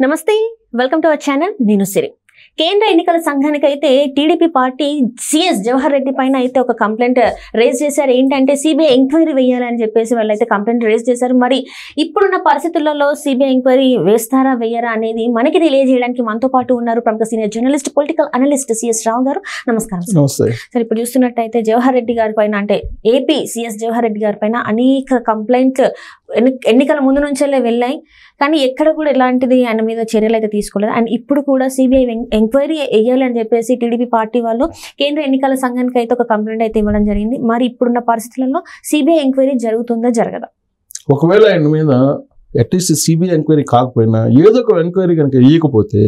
నమస్తే, welcome to our channel. నేను సిరి. కేంద్ర ఎన్నికల సంఘానికి అయితే TDP party CS Jawahar Reddy పైన అయితే ఒక కంప్లైంట్ రేజ్ చేశారు. ఏంటంటే సిబిఐ ఎంక్వైరీ వేయాలని చెప్పేసి వాళ్ళైతే కంప్లైంట్ రేజ్ చేశారు. మరి ఇప్పుడున్న పరిస్థితులలో సిబిఐ ఎంక్వైరీ వేస్తారా వేయరా అనేది మనకి తెలియజేయడానికి మనతో పాటు ఉన్నారు ప్రముఖ senior journalist, political analyst CS Rao garu. నమస్కారం సార్. ఇప్పుడు చూస్తున్నట్టయితే జవహర్ రెడ్డి గారి పైన, అంటే ఏపీ సిఎస్ జవహర్ రెడ్డి గారి పైన అనేక కంప్లైంట్లు ఎన్నికల ముందు నుంచే వెళ్ళాయి. కానీ ఎక్కడ కూడా ఎలాంటిది ఆయన మీద చర్యలు అయితే తీసుకోలేదు. అండ్ ఇప్పుడు కూడా సిబిఐ ఎంక్వైరీ వేయాలి అని చెప్పేసి టీడీపీ పార్టీ వాళ్ళు కేంద్ర ఎన్నికల సంఘానికి అయితే ఒక కంప్లైంట్ అయితే ఇవ్వడం జరిగింది. మరి ఇప్పుడున్న పరిస్థితులలో సిబిఐ ఎంక్వైరీ జరుగుతుందా జరగదా? ఒకవేళ ఆయన మీద అట్లీస్ట్ సిబిఐ ఎంక్వైరీ కాకపోయినా ఏదో ఒక ఎంక్వైరీ కనుక వేయకపోతే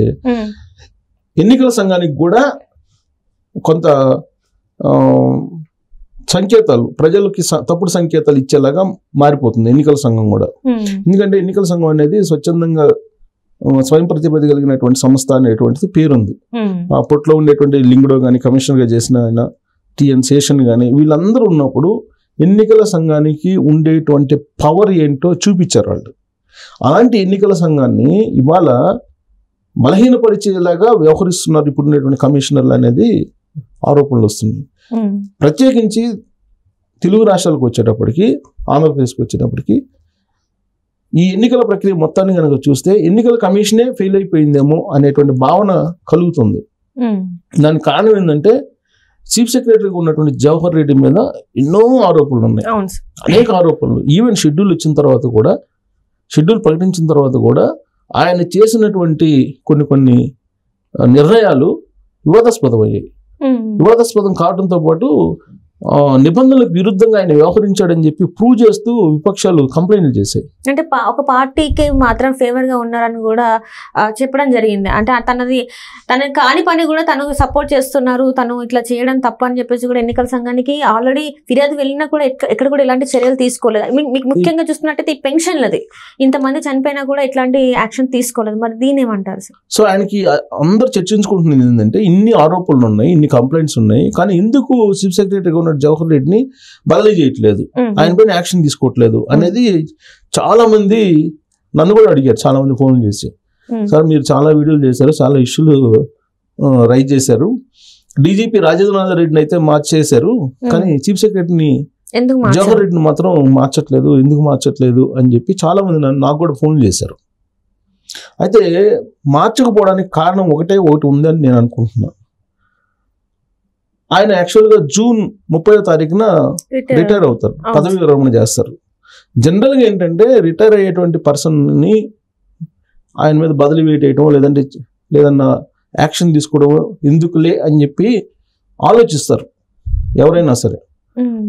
ఎన్నికల సంఘానికి కూడా కొంత సంకేతాలు, ప్రజలకి తప్పుడు సంకేతాలు ఇచ్చేలాగా మారిపోతుంది ఎన్నికల సంఘం కూడా. ఎందుకంటే ఎన్నికల సంఘం అనేది స్వచ్ఛందంగా స్వయం ప్రతిపత్తి కలిగినటువంటి సంస్థ అనేటువంటిది పేరుంది. అప్పట్లో ఉండేటువంటి లింగుడో కానీ, కమిషనర్గా చేసిన ఆయన టిఎన్ శేషన్ కానీ, వీళ్ళందరూ ఉన్నప్పుడు ఎన్నికల సంఘానికి ఉండేటువంటి పవర్ ఏంటో చూపించారు వాళ్ళు. అలాంటి ఎన్నికల సంఘాన్ని ఇవాళ బలహీనపరిచేలాగా వ్యవహరిస్తున్నారు ఇప్పుడు ఉండేటువంటి కమిషనర్లు అనేది ఆరోపణలు వస్తున్నాయి. ప్రత్యేకించి తెలుగు రాష్ట్రాలకు వచ్చేటప్పటికి, ఆంధ్రప్రదేశ్కి వచ్చేటప్పటికి ఈ ఎన్నికల ప్రక్రియ మొత్తాన్ని కనుక చూస్తే ఎన్నికల కమిషనే ఫెయిల్ అయిపోయిందేమో అనేటువంటి భావన కలుగుతుంది. దానికి కారణం ఏంటంటే చీఫ్ సెక్రటరీగా ఉన్నటువంటి జవహర్ రెడ్డి మీద ఎన్నో ఆరోపణలు ఉన్నాయి, అనేక ఆరోపణలు. ఈవెన్ షెడ్యూల్ ఇచ్చిన తర్వాత కూడా, షెడ్యూల్ ప్రకటించిన తర్వాత కూడా ఆయన చేసినటువంటి కొన్ని నిర్ణయాలు వివాదాస్పదమయ్యాయి. వివాదాస్పదం కావడంతో పాటు నిబంధనలకు విరుద్ధంగా ఆయన వ్యవహరించాడని చెప్పి ప్రూవ్ చేస్తూ విపక్షాలు కంప్లైంట్లు చేశాయి. అంటే ఒక పార్టీకి మాత్రం ఫేవర్ గా ఉన్నారని కూడా చెప్పడం జరిగింది. అంటే తన కాని పని కూడా తను సపోర్ట్ చేస్తున్నారు, తను ఇట్లా చేయడం తప్పు అని చెప్పేసి కూడా ఎన్నికల సంఘానికి ఆల్రెడీ ఫిర్యాదు వెళ్ళినా కూడా ఎక్కడ కూడా ఇలాంటి చర్యలు తీసుకోలేదు. మీకు ముఖ్యంగా చూస్తున్నట్టయితే ఈ పెన్షన్లది, ఇంతమంది చనిపోయినా కూడా ఇట్లాంటి యాక్షన్ తీసుకోలేదు. మరి దీని ఏమంటారు సార్? సో ఆయనకి అందరు చర్చించుకుంటున్నది ఏంటంటే ఇన్ని ఆరోపణలు ఉన్నాయి, ఇన్ని కంప్లైంట్స్ ఉన్నాయి, కానీ ఎందుకు చీఫ్ సెక్రటరీగా జవహర్ రెడ్డిని బదిలీ చేయట్లేదు, ఆయన పైన యాక్షన్ తీసుకోవట్లేదు అనేది చాలా మంది నన్ను కూడా అడిగారు. చాలా మంది ఫోన్ చేసి, సార్ మీరు చాలా వీడియోలు చేశారు, చాలా ఇష్యూలు రైజ్ చేశారు, డీజీపీ రాజేంద్రనాథ్ రెడ్డిని అయితే మార్చేశారు, కానీ చీఫ్ సెక్రటరీని జవహర్ రెడ్డిని మాత్రం మార్చట్లేదు, ఎందుకు మార్చట్లేదు అని చెప్పి చాలా మంది నాకు కూడా ఫోన్ చేశారు. అయితే మార్చకపోవడానికి కారణం ఒకటి ఉందని నేను అనుకుంటున్నాను. ఆయన యాక్చువల్గా జూన్ 30వ తారీఖున రిటైర్ అవుతారు, పదవి విరమణ చేస్తారు. జనరల్గా ఏంటంటే రిటైర్ అయ్యేటువంటి పర్సన్ని ఆయన మీద బదిలీ వేయటం లేదన్నా యాక్షన్ తీసుకోవడం ఎందుకులే అని చెప్పి ఆలోచిస్తారు ఎవరైనా సరే.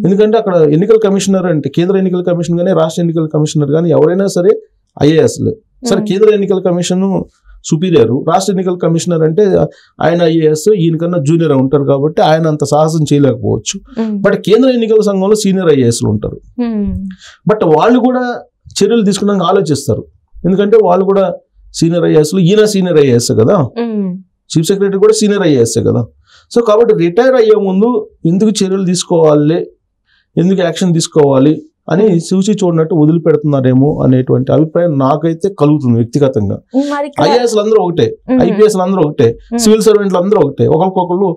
ఎందుకంటే అక్కడ ఎన్నికల కమిషనర్ అంటే కేంద్ర ఎన్నికల కమిషన్ కానీ, రాష్ట్ర ఎన్నికల కమిషనర్ కానీ ఎవరైనా సరే ఐఏఎస్లే. సరే, కేంద్ర ఎన్నికల కమిషన్ సుపీరియర్, రాష్ట్ర ఎన్నికల కమిషనర్ అంటే ఆయన ఐఏఎస్, ఈయనకన్నా జూనియర్ ఉంటారు కాబట్టి ఆయన అంత సాహసం చేయలేకపోవచ్చు. బట్ కేంద్ర ఎన్నికల సంఘంలో సీనియర్ ఐఏఎస్లు ఉంటారు. బట్ వాళ్ళు కూడా చర్యలు తీసుకోవడానికి ఆలోచిస్తారు. ఎందుకంటే వాళ్ళు కూడా సీనియర్ ఐఏఎస్లు, ఈయన సీనియర్ ఐఏఎస్ కదా, చీఫ్ సెక్రటరీ కూడా సీనియర్ ఐఏఎస్ కదా. సో కాబట్టి రిటైర్ అయ్యే ముందు ఎందుకు చర్యలు తీసుకోవాలి, ఎందుకు యాక్షన్ తీసుకోవాలి అని చూసి చూడనట్టు వదిలిపెడుతున్నారేమో అనేటువంటి అభిప్రాయం నాకైతే కలుగుతుంది వ్యక్తిగతంగా. ఐఏఎస్లు అందరూ ఒకటే, ఐపీఎస్లు అందరూ ఒకటే, సివిల్ సర్వెంట్లు అందరూ ఒకటే, ఒకరికొకరు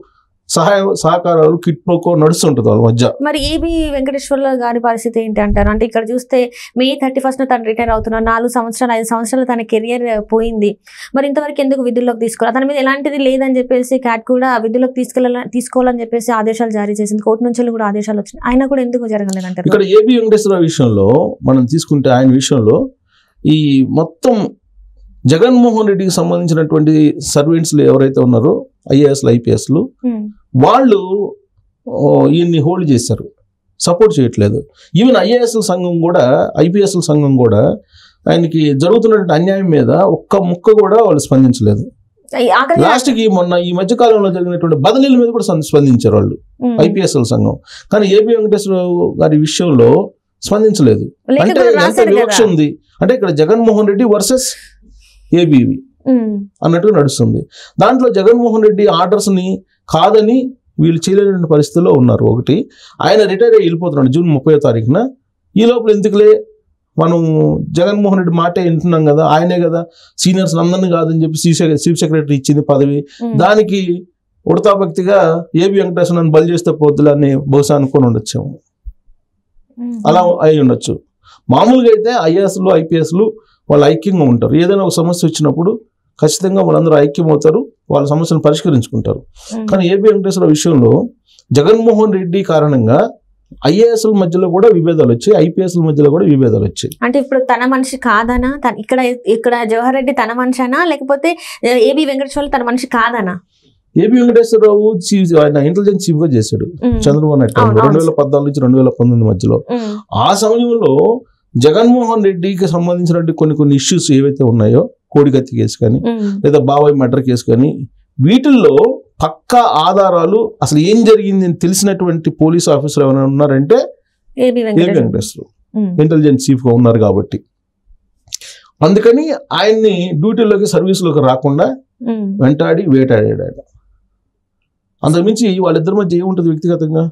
సహకారాలు కిట్ పోకో నడుస్తుంటుంది వాళ్ళ మధ్య. మరి ఏబి వెంకటేశ్వర్ల గారి పరిస్థితి ఏంటి అంటారు? అంటే ఇక్కడ చూస్తే May 31st తను రిటైర్ అవుతున్నారు, 4 సంవత్సరాలు 5 సంవత్సరాలు తన కెరియర్ పోయింది. మరి ఇంతవరకు ఎందుకు విధుల్లోకి తీసుకోవాలి? తన మీద ఎలాంటిది లేదని చెప్పేసి క్యాట్ కూడా విధుల్లోకి తీసుకోవాలని చెప్పేసి ఆదేశాలు జారీ చేసింది, కోర్టు నుంచి కూడా ఆదేశాలు వచ్చినాయి, ఆయన కూడా ఎందుకు జరగలేదంటారు? ఇక్కడ ఏబి వెంకటేశ్వర విషయంలో మనం తీసుకుంటే, ఆయన విషయంలో ఈ మొత్తం జగన్మోహన్ రెడ్డికి సంబంధించినటువంటి సర్వెంట్స్లు ఎవరైతే ఉన్నారో, ఐఏఎస్లు ఐపీఎస్లు, వాళ్ళు ఈయన్ని హోల్డ్ చేశారు, సపోర్ట్ చేయట్లేదు. ఈవెన్ ఐఏఎస్ల సంఘం కూడా, ఐపీఎస్ల సంఘం కూడా ఆయనకి జరుగుతున్నటువంటి అన్యాయం మీద ఒక్క ముక్క కూడా వాళ్ళు స్పందించలేదు. లాస్ట్కి మొన్న ఈ మధ్య కాలంలో జరిగినటువంటి బదిలీల మీద కూడా స్పందించారు వాళ్ళు, ఐపీఎస్ల సంఘం. కానీ ఏబి వెంకటేశ్వరరావు గారి విషయంలో స్పందించలేదు. అంటే ఎంత వివక్ష ఉంది అంటే ఇక్కడ జగన్మోహన్ రెడ్డి వర్సెస్ ఏబీవి అన్నట్టుగా నడుస్తుంది. దాంట్లో జగన్మోహన్ రెడ్డి ఆర్డర్స్ని కాదని వీళ్ళు చేయలేని పరిస్థితిలో ఉన్నారు. ఒకటి, ఆయన రిటైర్ అయ్యి వెళ్ళిపోతున్నాడు జూన్ 30వ తారీఖున. ఈ లోపల ఎందుకులే మనం జగన్మోహన్ రెడ్డి మాటే వింటున్నాం కదా, ఆయనే కదా సీనియర్స్ అందరినీ కాదని చెప్పి చీఫ్ సెక్రటరీ ఇచ్చింది పదవి, దానికి ఉడతా భక్తిగా ఏబి వెంకటేశ్వర నన్ను బలి చేస్తే పోద్దులని బహుశా అనుకొని ఉండొచ్చాము. అలా అయి ఉండొచ్చు. మామూలుగా అయితే ఐఏఎస్లు ఐపీఎస్లు వాళ్ళు ఐక్యంగా ఉంటారు. ఏదైనా ఒక సమస్య వచ్చినప్పుడు ఖచ్చితంగా వాళ్ళందరూ ఐక్యం అవుతారు, వాళ్ళ సమస్యను పరిష్కరించుకుంటారు. కానీ ఏబి వెంకటేశ్వర విషయంలో జగన్మోహన్ రెడ్డి కారణంగా ఐఏఎస్ల మధ్యలో కూడా విభేదాలు వచ్చాయి, ఐపీఎస్ల మధ్యలో కూడా విభేదాలు వచ్చాయి. అంటే ఇప్పుడు తన మనిషి కాదనా, ఇక్కడ జవహర్ రెడ్డి తన మనిషినా, లేకపోతే ఏబి వెంకటేశ్వర తన మనిషి కాదనా? ఏబి వెంకటేశ్వరరావు ఆయన ఇంటెలిజెన్స్ చీఫ్ గా చేశాడు చంద్రబాబు నాయుడు 2014 నుంచి 2019 మధ్యలో. ఆ సమయంలో జగన్మోహన్ రెడ్డికి సంబంధించిన కొన్ని ఇష్యూస్ ఏవైతే ఉన్నాయో, కోడికత్తి కేసు కానీ లేదా బాబాయ్ మర్డర్ కేసు కానీ, వీటిల్లో పక్కా ఆధారాలు అసలు ఏం జరిగింది అని తెలిసినటువంటి పోలీస్ ఆఫీసర్ ఎవరైనా ఉన్నారంటే ఏబి వెంకటేశ్వరరావు ఇంటెలిజెన్స్ చీఫ్ గా ఉన్నారు కాబట్టి. అందుకని ఆయన్ని డ్యూటీలోకి సర్వీస్లోకి రాకుండా వెంటాడి వేటాడాడు ఆయన. అంతకుమించి వాళ్ళిద్దరి మధ్య ఏముంటుంది వ్యక్తిగతంగా?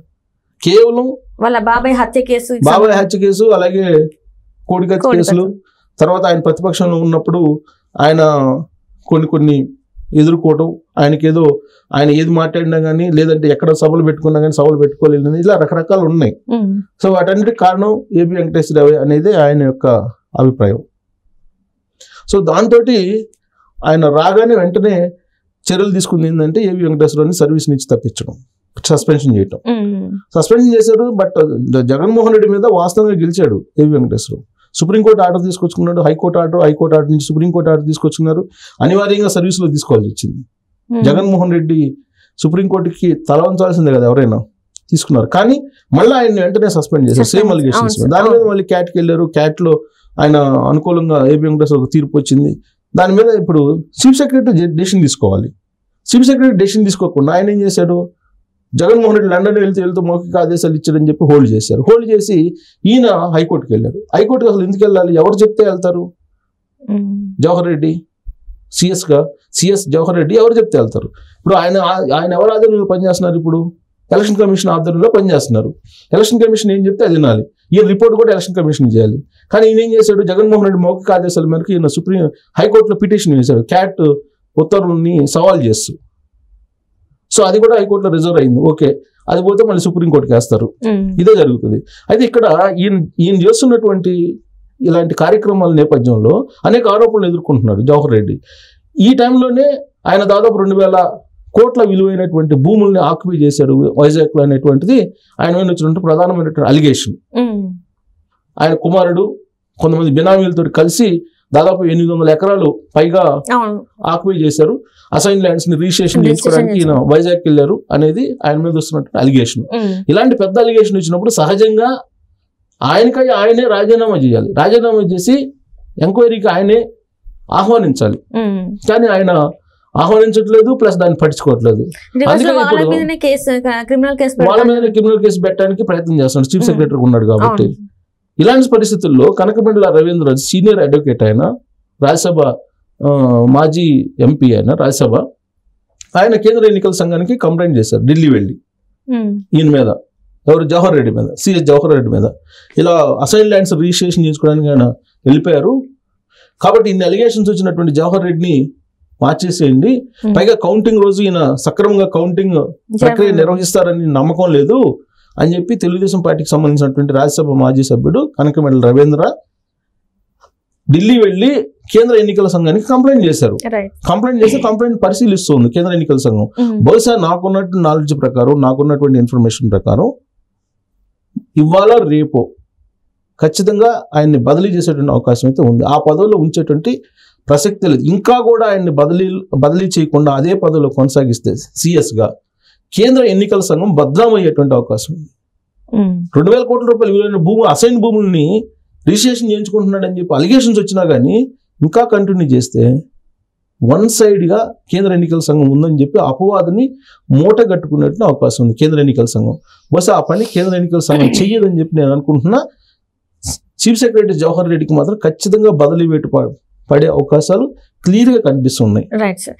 కేవలం వాళ్ళ బాబాయ్ హత్య కేసు, అలాగే కోడికత్తి కేసులు. తర్వాత ఆయన ప్రతిపక్షంలో ఉన్నప్పుడు ఆయన కొన్ని ఎదుర్కోవటం, ఆయన ఏది మాట్లాడినా కానీ, లేదంటే ఎక్కడ సభలు పెట్టుకున్నా కానీ సభలు పెట్టుకోలేదు, ఇలా రకరకాలు ఉన్నాయి. సో వాటన్నిటికి కారణం ఏబి వెంకటేశ్వర అనేది ఆయన యొక్క అభిప్రాయం. సో దాంతో ఆయన రాగానే వెంటనే చర్యలు తీసుకుంది ఏంటంటే ఏబి వెంకటేశ్వరరావుని సర్వీస్ నుంచి తప్పించడం, సస్పెన్షన్ చేయటం. సస్పెన్షన్ చేశారు. బట్ జగన్మోహన్ రెడ్డి మీద వాస్తవంగా గెలిచాడు ఏబి వెంకటేశ్వరరావు. సుప్రీంకోర్టు ఆర్డర్ తీసుకొచ్చుకున్నాడు, హైకోర్టు ఆర్డర్ నుంచి సుప్రీంకోర్టు ఆర్డర్ తీసుకొచ్చుకున్నారు. అనివార్యంగా సర్వీస్లో తీసుకోవాల్సి వచ్చింది. జగన్మోహన్ రెడ్డి సుప్రీంకోర్టుకి తల వంచాల్సిందే కదా ఎవరైనా, తీసుకున్నారు. కానీ మళ్ళీ ఆయన వెంటనే సస్పెండ్ చేశారు, సేమ్ అలిగేషన్స్. దాని మీద మళ్ళీ క్యాట్కి వెళ్ళారు. క్యాట్లో ఆయన అనుకూలంగా ఏబి వెంకటేశ్వరకు తీర్పు వచ్చింది. దాని మీద ఇప్పుడు చీఫ్ సెక్రటరీ డెసిషన్ తీసుకోవాలి. చీఫ్ సెక్రటరీ డెసిషన్ తీసుకోకుండా ఆయన ఏం చేశాడు, జగన్మోహన్ రెడ్డి లండన్ వెళ్తూ మౌఖిక ఆదేశాలు ఇచ్చారని చెప్పి హోల్డ్ చేశారు. హోల్డ్ చేసి ఈయన హైకోర్టుకి వెళ్ళారు. హైకోర్టుకి అసలు ఎందుకు వెళ్ళాలి? ఎవరు చెప్తే వెళ్తారు? జవహర్ రెడ్డి సిఎస్ జవహర్ రెడ్డి ఎవరు చెప్తే వెళ్తారు? ఇప్పుడు ఆయన ఎవరు ఆధ్వర్యంలో పనిచేస్తున్నారు? ఇప్పుడు ఎలక్షన్ కమిషన్ ఆధ్వర్యంలో పనిచేస్తున్నారు. ఎలక్షన్ కమిషన్ ఏం చెప్తే అది వినాలి. ఈయన రిపోర్ట్ కూడా ఎలక్షన్ కమిషన్ చేయాలి. కానీ ఈయన ఏం చేశాడు, జగన్మోహన్ రెడ్డి మౌఖిక ఆదేశాల మేరకు ఈయన హైకోర్టులో పిటిషన్ వేశాడు, క్యాట్ ఉత్తర్వుల్ని సవాల్ చేస్తూ. సో అది కూడా హైకోర్టులో రిజర్వ్ అయింది. ఓకే, అది పోతే మళ్ళీ సుప్రీంకోర్టుకి వేస్తారు. ఇదే జరుగుతుంది. అయితే ఇక్కడ ఈయన చేస్తున్నటువంటి ఇలాంటి కార్యక్రమాల నేపథ్యంలో అనేక ఆరోపణలు ఎదుర్కొంటున్నాడు జవహర్ రెడ్డి. ఈ టైంలోనే ఆయన దాదాపు 2000 కోట్ల విలువైనటువంటి భూముల్ని ఆక్యుపై చేశాడు వైజాగ్లో అనేటువంటిది ఆయన మీద వచ్చినటువంటి ప్రధానమైనటువంటి అలిగేషన్. ఆయన కుమారుడు కొంతమంది బినామీలతో కలిసి దాదాపు 800 ఎకరాలు పైగా ఆక్యుపై చేశారు. అసైన్ ల్యాండ్స్ ని రిజిస్ట్రేషన్ చేసుకోవడానికి ఈయన వైజాగ్ వెళ్ళారు అనేది ఆయన మీద వస్తున్నటువంటి అలిగేషన్. ఇలాంటి పెద్ద అలిగేషన్ వచ్చినప్పుడు సహజంగా ఆయనే రాజీనామా చేయాలి. రాజీనామా చేసి ఎంక్వైరీకి ఆయనే ఆహ్వానించాలి. కానీ ఆయన ఆహ్వానించట్లేదు, ప్లస్ దాన్ని పట్టించుకోవట్లేదు. వాళ్ళ మీద క్రిమినల్ కేసు పెట్టడానికి ప్రయత్నం చేస్తున్నాడు, చీఫ్ సెక్రటరీ ఉన్నాడు కాబట్టి. ఇలాంటి పరిస్థితుల్లో కనకమెండల రవీంద్ర సీనియర్ అడ్వకేట్, ఆయన రాజ్యసభ మాజీ ఎంపీ, ఆయన కేంద్ర ఎన్నికల సంఘానికి కంప్లైంట్ చేశారు ఢిల్లీ వెళ్ళి ఈయన మీద, ఎవరు జవహర్ రెడ్డి మీద, సిఎస్ జవహర్ రెడ్డి మీద. ఇలా అసైన్ ల్యాండ్స్ రిజిస్ట్రేషన్ చేసుకోవడానికి ఆయన వెళ్ళిపోయారు. కాబట్టి ఇన్ని అలిగేషన్స్ వచ్చినటువంటి జవహర్ రెడ్డిని మార్చేసేయండి, పైగా కౌంటింగ్ రోజు ఈయన సక్రమంగా కౌంటింగ్ ప్రక్రియ నిర్వహిస్తారని నమ్మకం లేదు అని చెప్పి తెలుగుదేశం పార్టీకి సంబంధించినటువంటి రాజ్యసభ మాజీ సభ్యుడు కనకమెండల రవీంద్ర ఢిల్లీ వెళ్ళి కేంద్ర ఎన్నికల సంఘానికి కంప్లైంట్ చేశారు. కంప్లైంట్ చేసి కంప్లైంట్ పరిశీలిస్తుంది కేంద్ర ఎన్నికల సంఘం. బహుశా నాకున్నట్టు నాలెడ్జ్ ప్రకారం, నాకున్నటువంటి ఇన్ఫర్మేషన్ ప్రకారం ఇవాళ రేపు ఖచ్చితంగా ఆయన్ని బదిలీ చేసేటువంటి అవకాశం అయితే ఉంది. ఆ పదవిలో ఉంచేటువంటి ప్రసక్తి లేదు. ఇంకా కూడా ఆయన్ని బదిలీ చేయకుండా అదే పదవిలో కొనసాగిస్తే సిఎస్గా కేంద్ర ఎన్నికల సంఘం భద్రమయ్యేటువంటి అవకాశం ఉంది. 2000 కోట్ల రూపాయలు విలువైన అసైన్ భూముల్ని రిజిస్ట్రేషన్ చేయించుకుంటున్నాడని చెప్పి అలిగేషన్స్ వచ్చినా కానీ ఇంకా కంటిన్యూ చేస్తే వన్ సైడ్గా కేంద్ర ఎన్నికల సంఘం ఉందని చెప్పి అపవాదుని మూట కట్టుకునేటువంటి అవకాశం ఉంది కేంద్ర ఎన్నికల సంఘం. బహుశా ఆ పని కేంద్ర ఎన్నికల సంఘం చెయ్యదని చెప్పి నేను అనుకుంటున్నా. చీఫ్ సెక్రటరీ జవహర్ రెడ్డికి మాత్రం ఖచ్చితంగా బదిలీ వేటు పడే అవకాశాలు క్లియర్గా కనిపిస్తున్నాయి. Right sir.